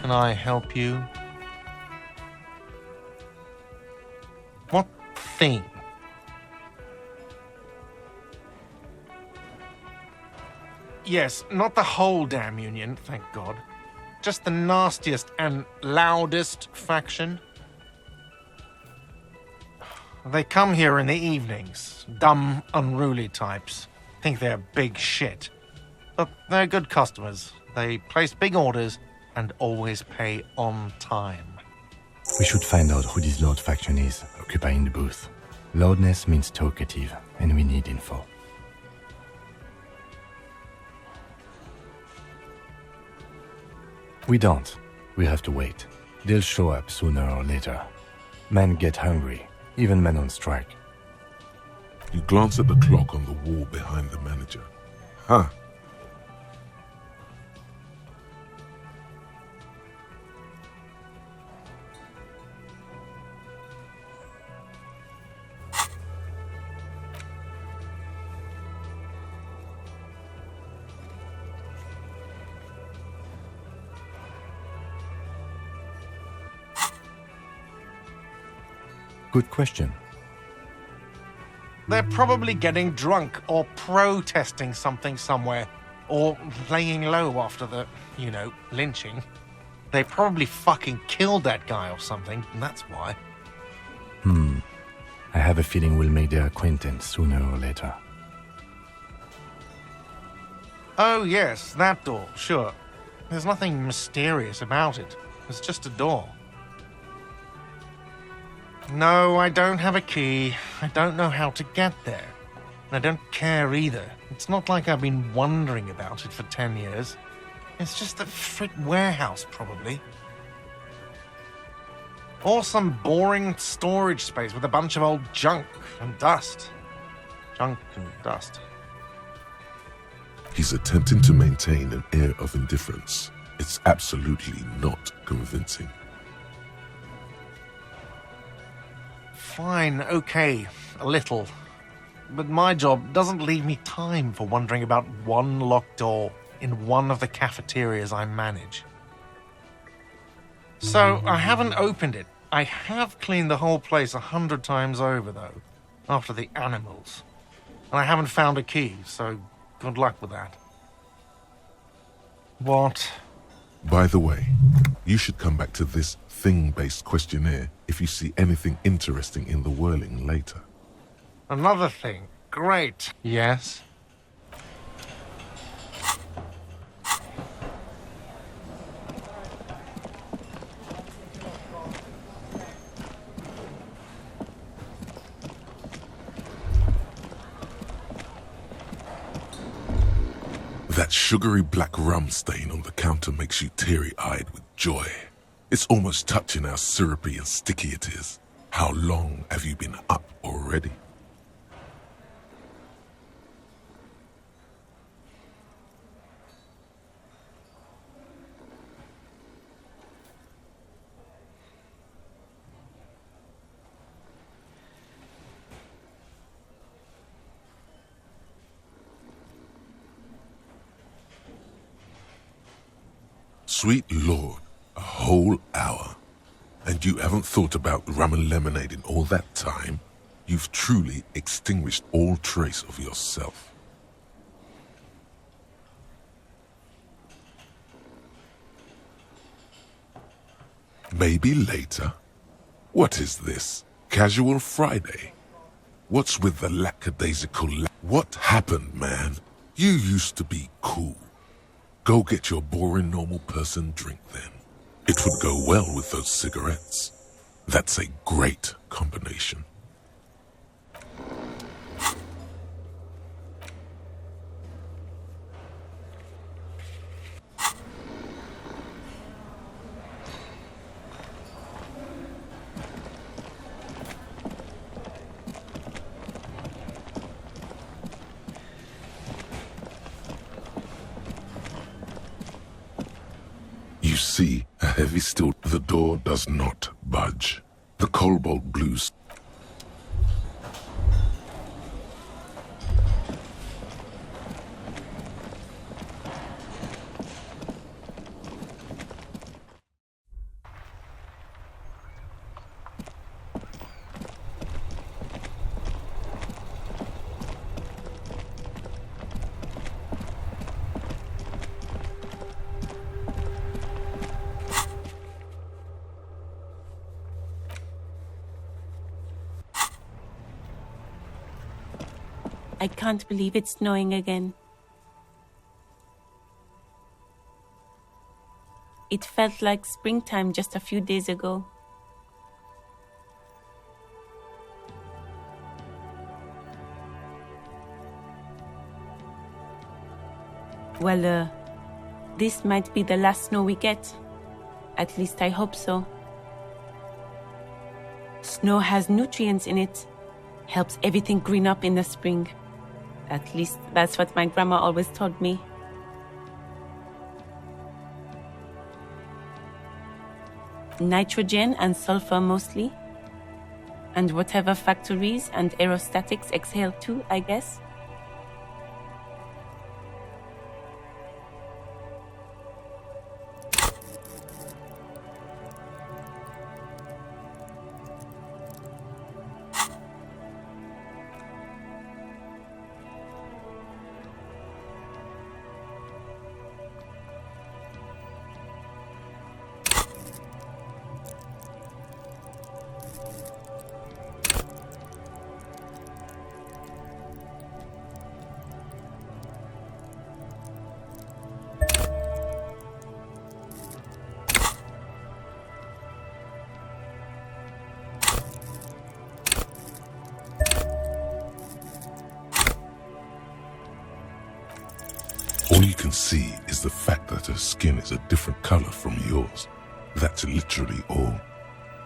can I help you? What thing? Yes, not the whole damn union, thank God. Just the nastiest and loudest faction. They come here in the evenings. Dumb, unruly types. Think they're big shit. But they're good customers. They place big orders and always pay on time. We should find out who this Lord faction is, occupying the booth. Loudness means talkative, and we need info. We don't. We have to wait. They'll show up sooner or later. Men get hungry, even men on strike. You glance at the clock on the wall behind the manager. Huh. Good question. They're probably getting drunk or protesting something somewhere, or laying low after the, lynching. They probably fucking killed that guy or something, and that's why. I have a feeling we'll make their acquaintance sooner or later. Oh yes, that door, sure. There's nothing mysterious about it. It's just a door. No, I don't have a key. I don't know how to get there. And I don't care either. It's not like I've been wondering about it for 10 years. It's just a frit warehouse, probably. Or some boring storage space with a bunch of old junk and dust. Junk and dust. He's attempting to maintain an air of indifference. It's absolutely not convincing. Fine, okay, a little. But my job doesn't leave me time for wondering about one locked door in one of the cafeterias I manage. So, I haven't opened it. I have cleaned the whole place 100 times over, though, after the animals. And I haven't found a key, so good luck with that. What? By the way, you should come back to this thing-based questionnaire if you see anything interesting in the whirling later. Another thing. Great. Yes? That sugary black rum stain on the counter makes you teary-eyed with joy. It's almost touching how syrupy and sticky it is. How long have you been up already? Sweet Lord, a whole hour. And you haven't thought about rum and lemonade in all that time? You've truly extinguished all trace of yourself. Maybe later? What is this? Casual Friday? What's with the lackadaisical What happened, man? You used to be cool. Go get your boring normal person drink then. It would go well with those cigarettes. That's a great combination. You see, a heavy steel, the door does not budge. The cobalt blues I can't believe it's snowing again. It felt like springtime just a few days ago. Well, this might be the last snow we get. At least I hope so. Snow has nutrients in it. Helps everything green up in the spring. At least that's what my grandma always told me. Nitrogen and sulfur mostly. And whatever factories and aerostatics exhale too, I guess. All you can see is the fact that her skin is a different color from yours. That's literally all.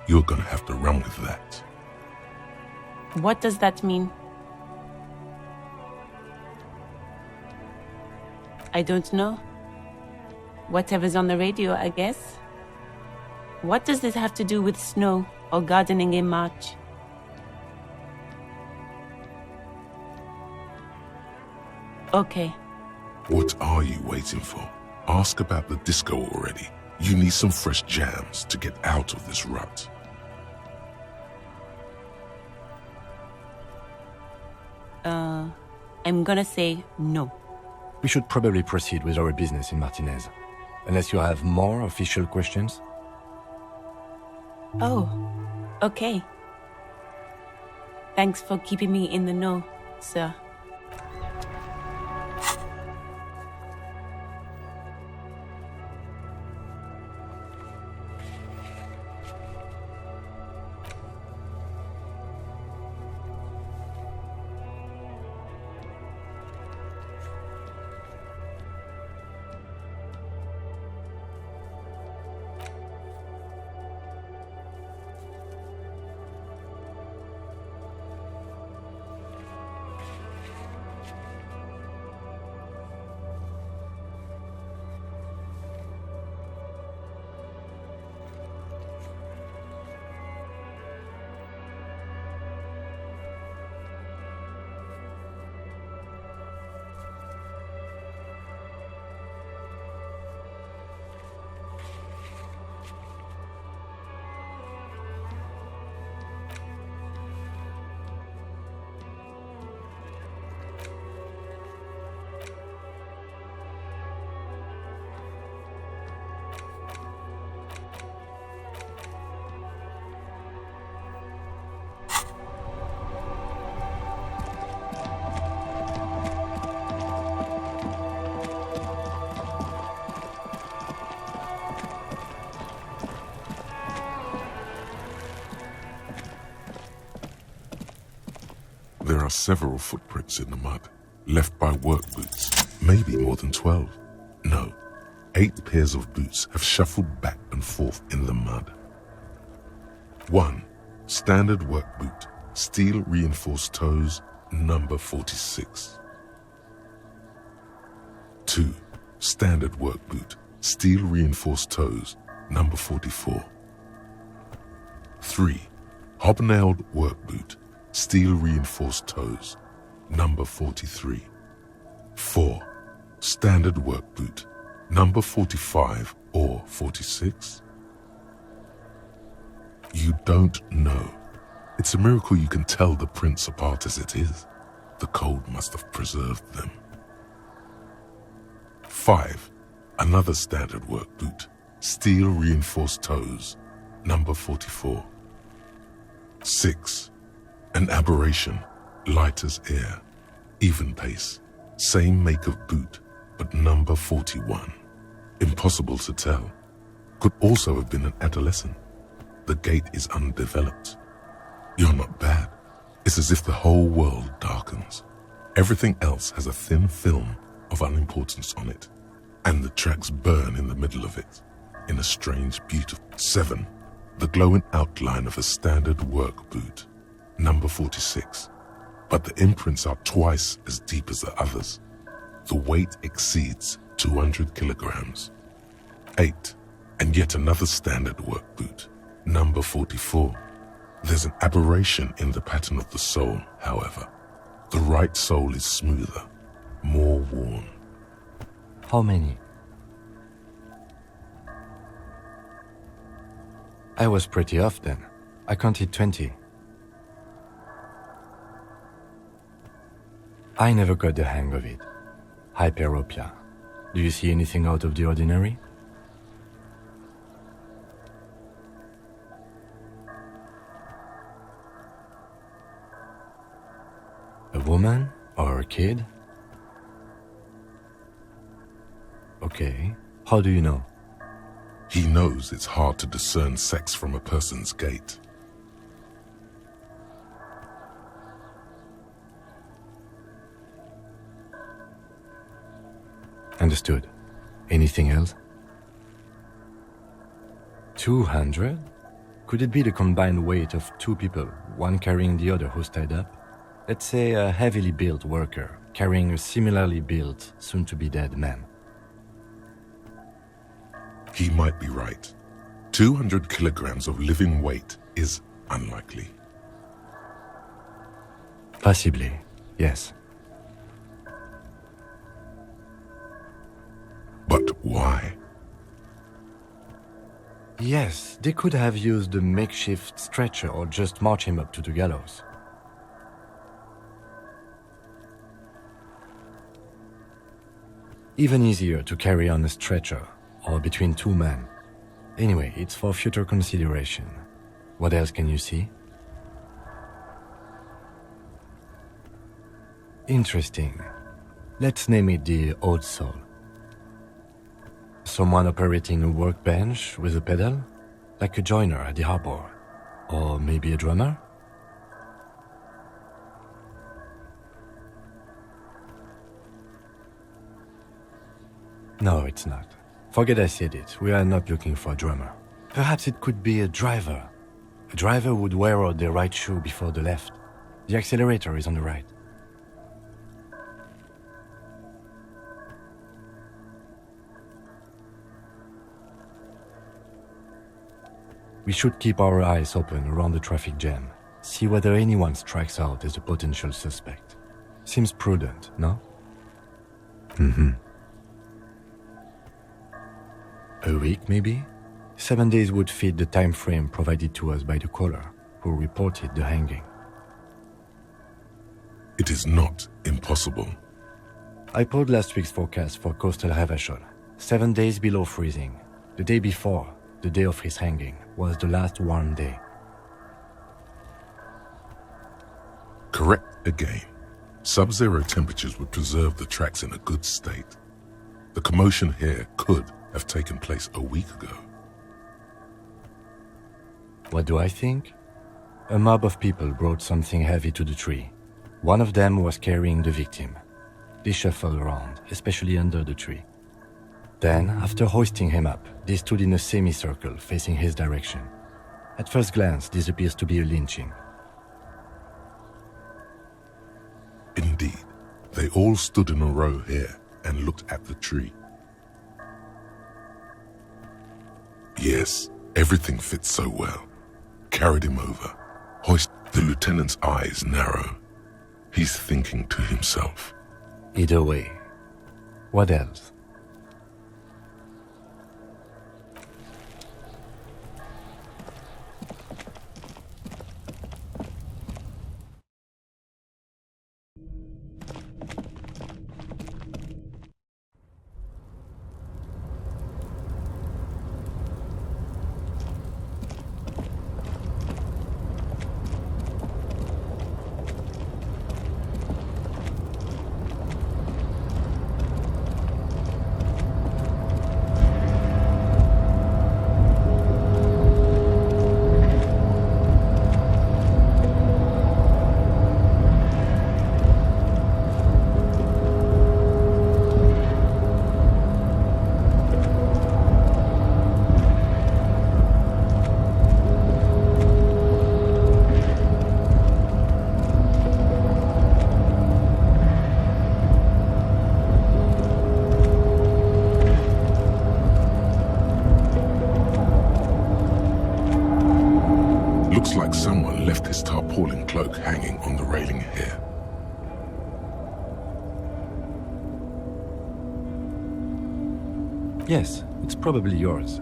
You're gonna have to run with that. What does that mean? I don't know. Whatever's on the radio, I guess. What does this have to do with snow or gardening in March? Okay. What are you waiting for? Ask about the disco already. You need some fresh jams to get out of this rut. I'm gonna say no. We should probably proceed with our business in Martinez. Unless you have more official questions? Oh, okay. Thanks for keeping me in the know, sir. There are several footprints in the mud, left by work boots, maybe more than 12. No, 8 pairs of boots have shuffled back and forth in the mud. 1. Standard work boot, steel reinforced toes, number 46. 2. Standard work boot, steel reinforced toes, number 44. 3. Hobnailed work boot, steel reinforced toes, number 43. 4. Standard work boot, number 45 or 46. You don't know. It's a miracle you can tell the prints apart as it is. The cold must have preserved them. 5. Another standard work boot, steel reinforced toes, number 44. 6. An aberration, light as air, Even pace. Same make of boot, but number 41. Impossible to tell. Could also have been an adolescent. The gait is undeveloped. You're not bad. It's as if the whole world darkens. Everything else has a thin film of unimportance on it, and the tracks burn in the middle of it, in a strange, beautiful 7. The glowing outline of a standard work boot, number 46. But the imprints are twice as deep as the others. The weight exceeds 200 kilograms. 8. And yet another standard work boot, number 44. There's an aberration in the pattern of the sole, however. The right sole is smoother, more worn. How many? I was pretty off then. I counted 20. I never got the hang of it. Hyperopia. Do you see anything out of the ordinary? A woman or a kid? Okay. How do you know? He knows it's hard to discern sex from a person's gait. Understood. Anything else? 200? Could it be the combined weight of two people, one carrying the other who's tied up? Let's say a heavily built worker carrying a similarly built, soon-to-be-dead man. He might be right. 200 kilograms of living weight is unlikely. Possibly, yes. But why? Yes, they could have used a makeshift stretcher or just march him up to the gallows. Even easier to carry on a stretcher or between two men. Anyway, it's for future consideration. What else can you see? Interesting. Let's name it the odd soul. Someone operating a workbench with a pedal, like a joiner at the harbor, or maybe a drummer? No, it's not. Forget I said it. We are not looking for a drummer. Perhaps it could be a driver. A driver would wear out the right shoe before the left. The accelerator is on the right. We should keep our eyes open around the traffic jam. See whether anyone strikes out as a potential suspect. Seems prudent, no? Mm-hmm. A week, maybe? 7 days would fit the time frame provided to us by the caller, who reported the hanging. It is not impossible. I pulled last week's forecast for coastal Revachol. 7 days below freezing. The day before, the day of his hanging, was the last warm day. Correct again. Sub-zero temperatures would preserve the tracks in a good state. The commotion here could have taken place a week ago. What do I think? A mob of people brought something heavy to the tree. One of them was carrying the victim. They shuffled around, especially under the tree. Then, after hoisting him up, they stood in a semicircle facing his direction. At first glance, this appears to be a lynching. Indeed, they all stood in a row here and looked at the tree. Yes, everything fits so well. Carried him over. The lieutenant's eyes narrow. He's thinking to himself. Either way. What else? someone left his tarpaulin cloak hanging on the railing here. Yes, it's probably yours.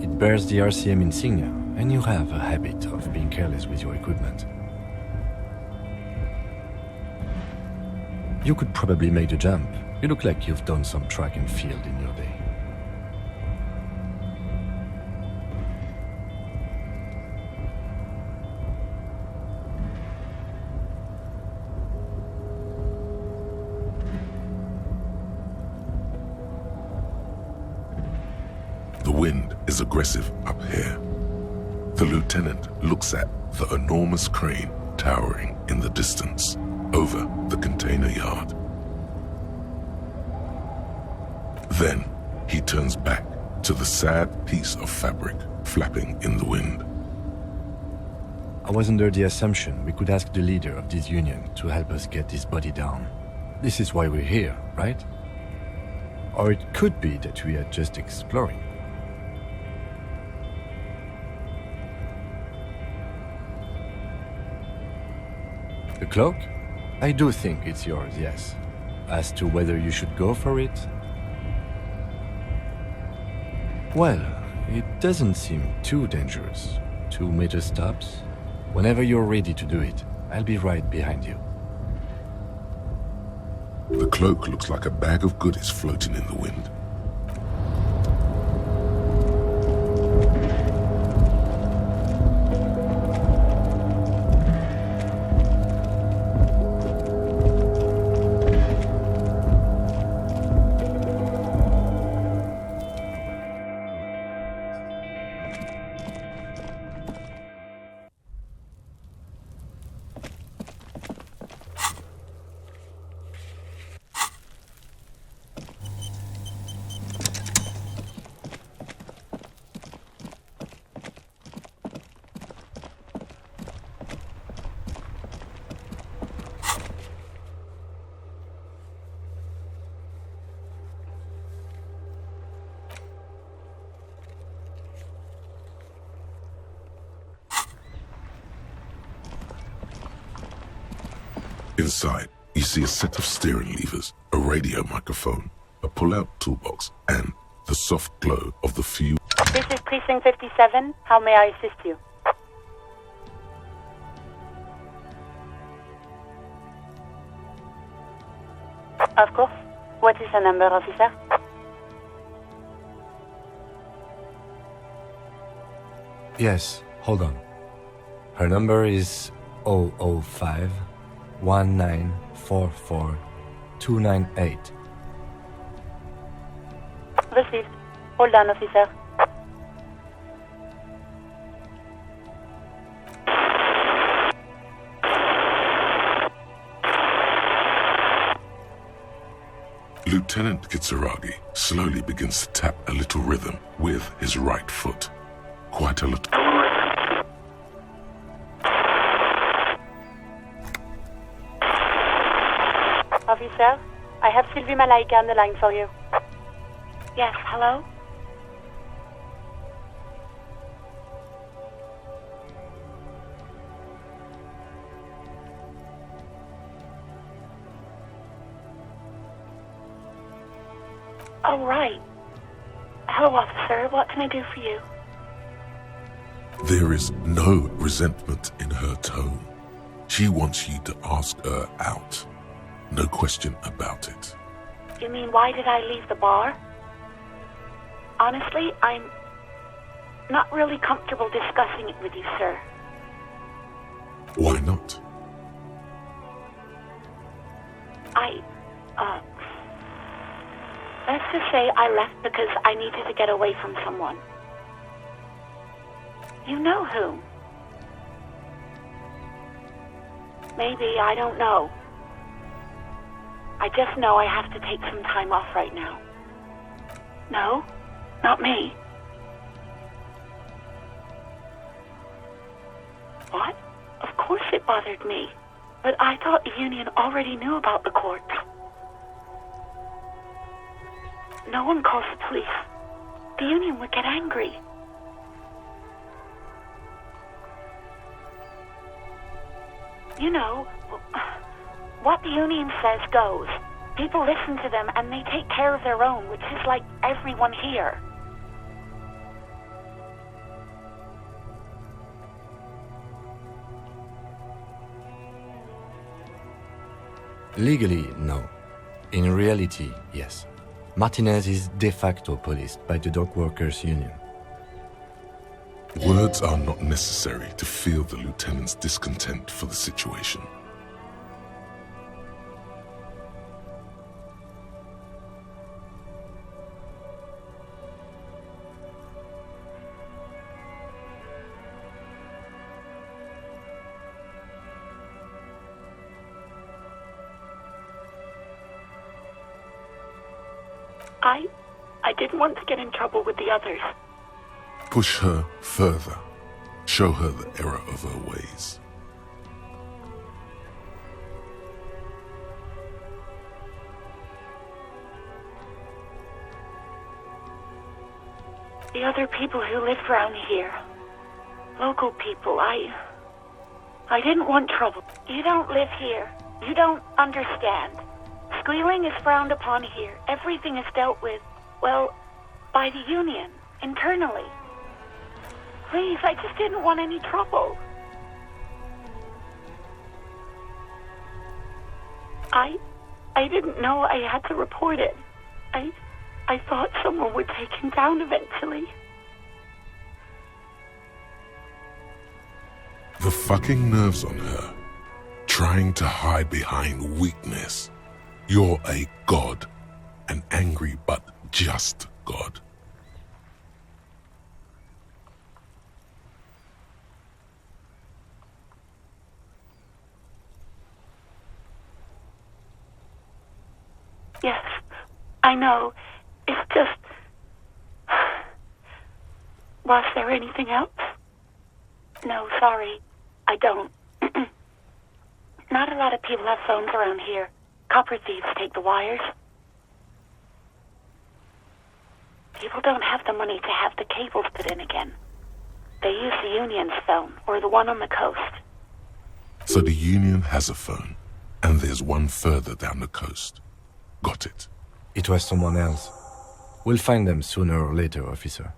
It bears the RCM insignia, and you have a habit of being careless with your equipment. You could probably make the jump. You look like you've done some track and field in your day. The wind is aggressive up here. The lieutenant looks at the enormous crane towering in the distance over the container yard. Then he turns back to the sad piece of fabric flapping in the wind. I was under the assumption we could ask the leader of this union to help us get this body down. This is why we're here, right? Or it could be that we are just exploring. The cloak? I do think it's yours, yes. As to whether you should go for it? Well, it doesn't seem too dangerous. 2 meter stops. Whenever you're ready to do it, I'll be right behind you. The cloak looks like a bag of goodies floating in the wind. Inside, you see a set of steering levers, a radio microphone, a pull-out toolbox, and the soft glow of the fuel. This is Precinct 57. How may I assist you? Of course. What is the number, officer? Yes, hold on. Her number is 005 1944 298. Received. Hold on, officer. Lieutenant Kitsuragi slowly begins to tap a little rhythm with his right foot. Quite a little. Officer, I have Sylvie Malaika on the line for you. Yes, hello? Oh, right. Hello, officer. What can I do for you? There is no resentment in her tone. She wants you to ask her out. No question about it. You mean, why did I leave the bar? Honestly, I'm not really comfortable discussing it with you, sir. Why not? Let's just say I left because I needed to get away from someone. You know whom? Maybe, I don't know. I just know I have to take some time off right now. No, not me. What? Of course it bothered me. But I thought the union already knew about the court. No one calls the police. The union would get angry. You know, what the union says goes. People listen to them and they take care of their own, which is like everyone here. Legally, no. In reality, yes. Martinez is de facto policed by the dock workers' union. Words are not necessary to feel the lieutenant's discontent for the situation. I didn't want to get in trouble with the others. Push her further. Show her the error of her ways. The other people who live around here, local people, I didn't want trouble. You don't live here. You don't understand. Squealing is frowned upon here. Everything is dealt with, well, by the union, internally. Please, I just didn't want any trouble. I didn't know I had to report it. I thought someone would take him down eventually. The fucking nerves on her. Trying to hide behind weakness. You're a god. An angry but just god. Yes, I know. It's just... Was there anything else? No, sorry. I don't. Not a lot of people have phones around here. Copper thieves take the wires. People don't have the money to have the cables put in again. They use the union's phone, or the one on the coast. So the union has a phone, and there's one further down the coast. Got it. It was someone else. We'll find them sooner or later, officer.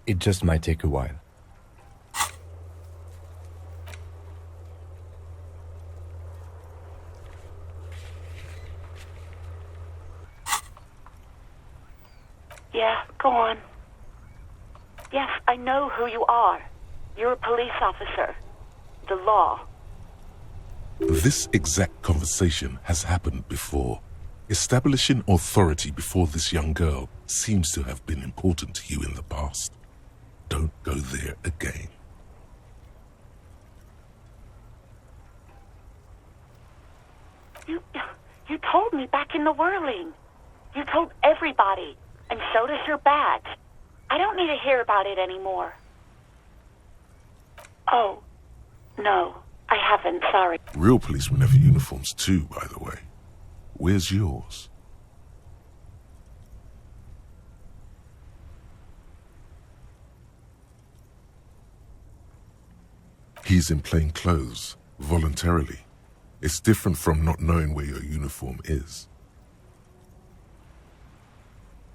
It just might take a while. Yeah, go on. Yes, I know who you are. You're a police officer. The law. This exact conversation has happened before. Establishing authority before this young girl seems to have been important to you in the past. Don't go there again. You told me back in the whirling. You told everybody, and so does your badge. I don't need to hear about it anymore. Oh, no, I haven't, sorry. Real policemen have uniforms too, by the way. Where's yours? He's in plain clothes, voluntarily. It's different from not knowing where your uniform is.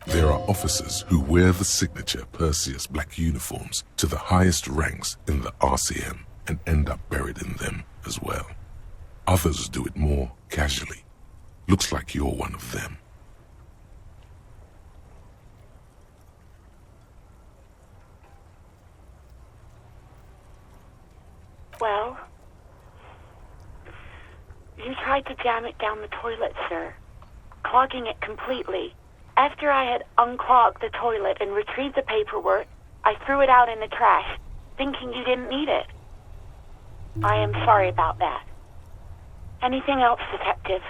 There are officers who wear the signature Perseus black uniforms to the highest ranks in the RCM and end up buried in them as well. Others do it more casually. Looks like you're one of them. Well, you tried to jam it down the toilet, sir, clogging it completely. After I had unclogged the toilet and retrieved the paperwork, I threw it out in the trash, thinking you didn't need it. I am sorry about that. Anything else, Detective?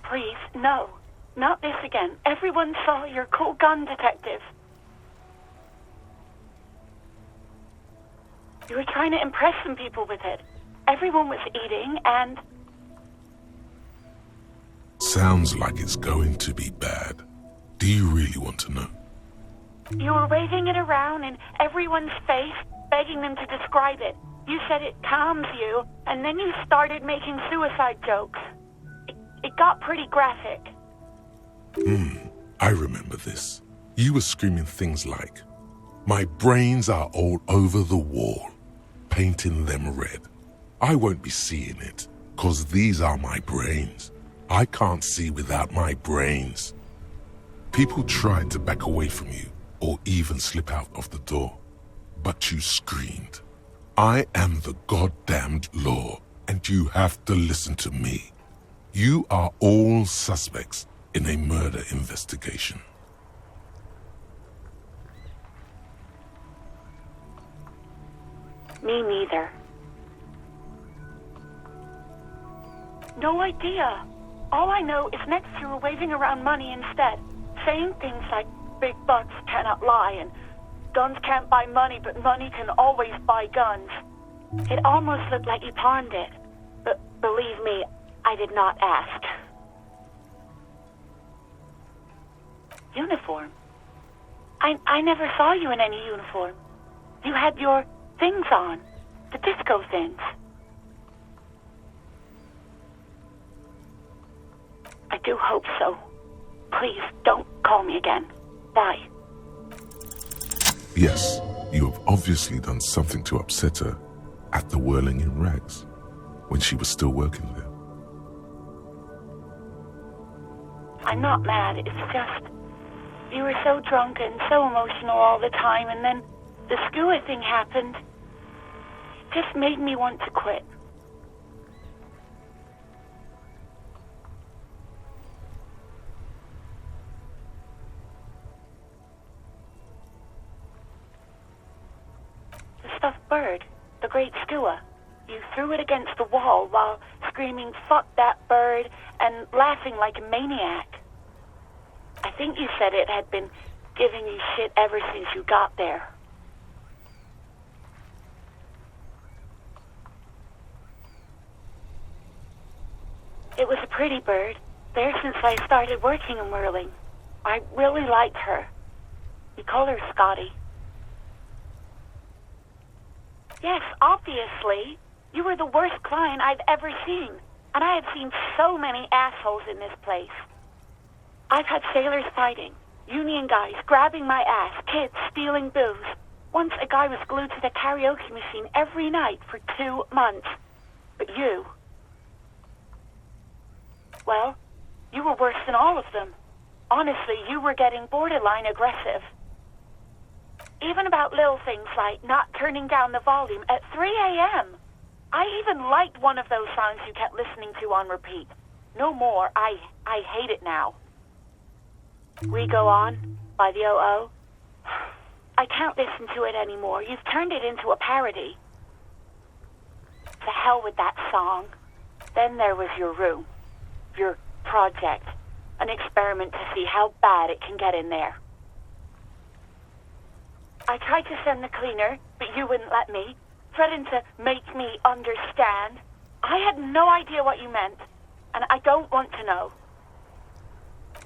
Please, no. Not this again. Everyone saw your cool gun, Detective. You were trying to impress some people with it. Everyone was eating and... Sounds like it's going to be bad. Do you really want to know? You were waving it around in everyone's face, begging them to describe it. You said it calms you, and then you started making suicide jokes. It got pretty graphic. I remember this. You were screaming things like, "My brains are all over the wall," painting them red. I won't be seeing it, 'cause these are my brains. I can't see without my brains. People tried to back away from you, or even slip out of the door. But you screamed, "I am the goddamned law, and you have to listen to me. You are all suspects in a murder investigation." Me neither. No idea. All I know is next you were waving around money instead, saying things like big bucks cannot lie and guns can't buy money, but money can always buy guns. It almost looked like you pawned it, but believe me, I did not ask. Uniform? I never saw you in any uniform. You had your things on, the disco things. I do hope so. Please, don't call me again. Bye. Yes, you have obviously done something to upset her at the Whirling in Rags, when she was still working there. I'm not mad, it's just you were so drunk and so emotional all the time, and then the skua thing happened. It just made me want to quit. The stuffed bird, the great skua. You threw it against the wall while screaming, "Fuck that bird," and laughing like a maniac. I think you said it had been giving you shit ever since you got there. It was a pretty bird, there since I started working in whirling. I really liked her. We call her Scotty. Yes, obviously. You were the worst client I've ever seen, and I have seen so many assholes in this place. I've had sailors fighting, union guys grabbing my ass, kids stealing booze. Once a guy was glued to the karaoke machine every night for 2 months. But you... well, you were worse than all of them. Honestly, you were getting borderline aggressive. Even about little things like not turning down the volume at 3 a.m. I even liked one of those songs you kept listening to on repeat. No more. I hate it now. We Go On by the O.O. I can't listen to it anymore. You've turned it into a parody. To hell with that song. Then there was your room. Your project. An experiment to see how bad it can get in there. I tried to send the cleaner, but you wouldn't let me. Threatened to make me understand. I had no idea what you meant, and I don't want to know.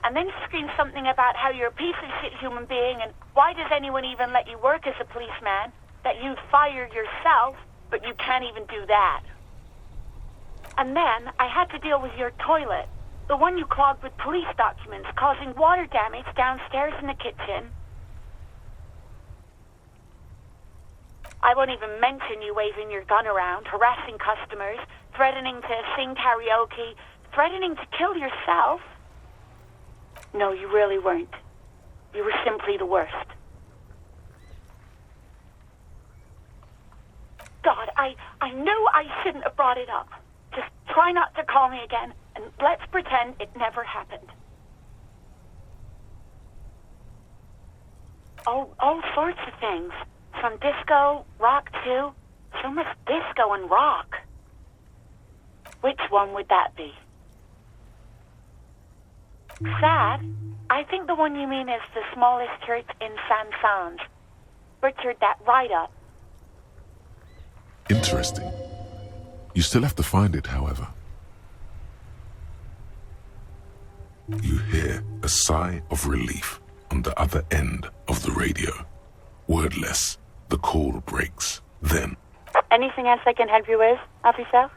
And then you screamed something about how you're a piece of shit human being, and why does anyone even let you work as a policeman? That you'd fire yourself, but you can't even do that. And then I had to deal with your toilet, the one you clogged with police documents, causing water damage downstairs in the kitchen. I won't even mention you waving your gun around, harassing customers, threatening to sing karaoke, threatening to kill yourself. No, you really weren't. You were simply the worst. God, I knew I shouldn't have brought it up. Just try not to call me again, and let's pretend it never happened. All sorts of things. From disco, rock too. So much disco and rock. Which one would that be? Sad? I think the one you mean is the smallest church in Saint-Saëns. Butchered that right up. Interesting. You still have to find it, however. You hear a sigh of relief on the other end of the radio. Wordless, the call breaks. Then, Anything else I can help you with, officer?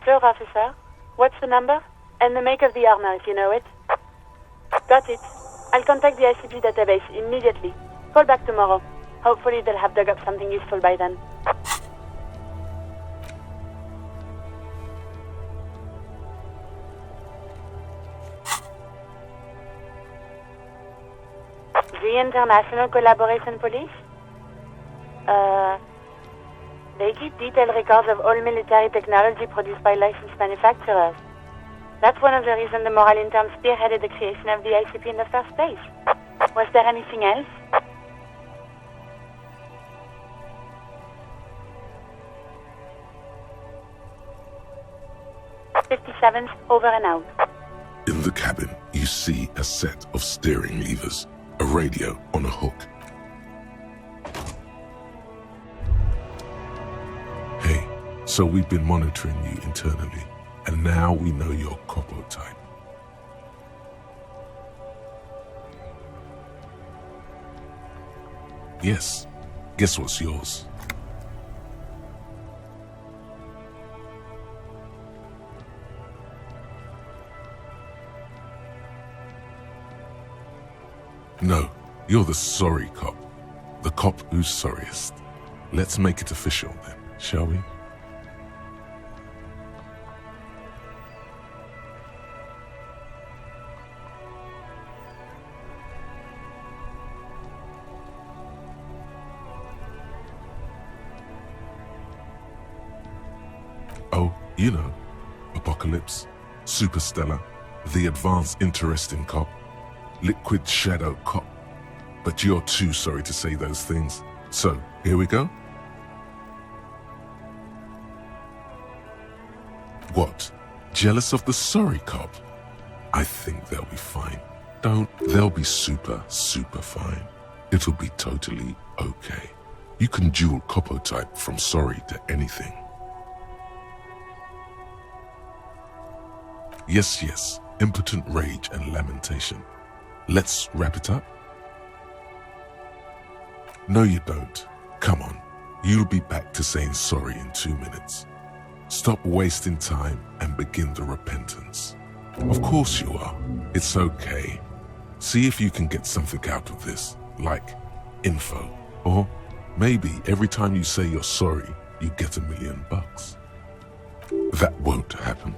Sure, officer. What's the number? And the make of the armor, if you know it. Got it. I'll contact the ICP database immediately. Call back tomorrow. Hopefully they'll have dug up something useful by then. The International Collaboration Police? They keep detailed records of all military technology produced by licensed manufacturers. That's one of the reasons the Moral intern spearheaded the creation of the ICP in the first place. Was there anything else? 57th, over and out. in the cabin, you see a set of steering levers, a radio on a hook. Hey, so we've been monitoring you internally, and now we know your Copo type. Yes, guess what's yours? No, you're the sorry cop. The cop who's sorriest. Let's make it official then, shall we? Oh, you know, Apocalypse, Superstellar, the advanced interesting cop, Liquid Shadow cop. But you're too sorry to say those things. So, here we go. What? Jealous of the sorry cop? I think they'll be fine. They'll be super, super fine. It'll be totally okay. You can dual Copo type from sorry to anything. Yes, yes, impotent rage and lamentation. Let's wrap it up. No, you don't. Come on. You'll be back to saying sorry in 2 minutes. Stop wasting time and begin the repentance. Of course you are. It's okay. See if you can get something out of this, like info. Or maybe every time you say you're sorry, you get $1 million. That won't happen.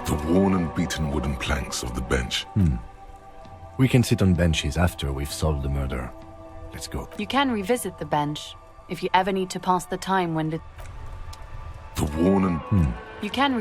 The worn and beaten wooden planks of the bench. We can sit on benches after we've solved the murder. Let's go. You can revisit the bench if you ever need to pass the time when The worn and... You can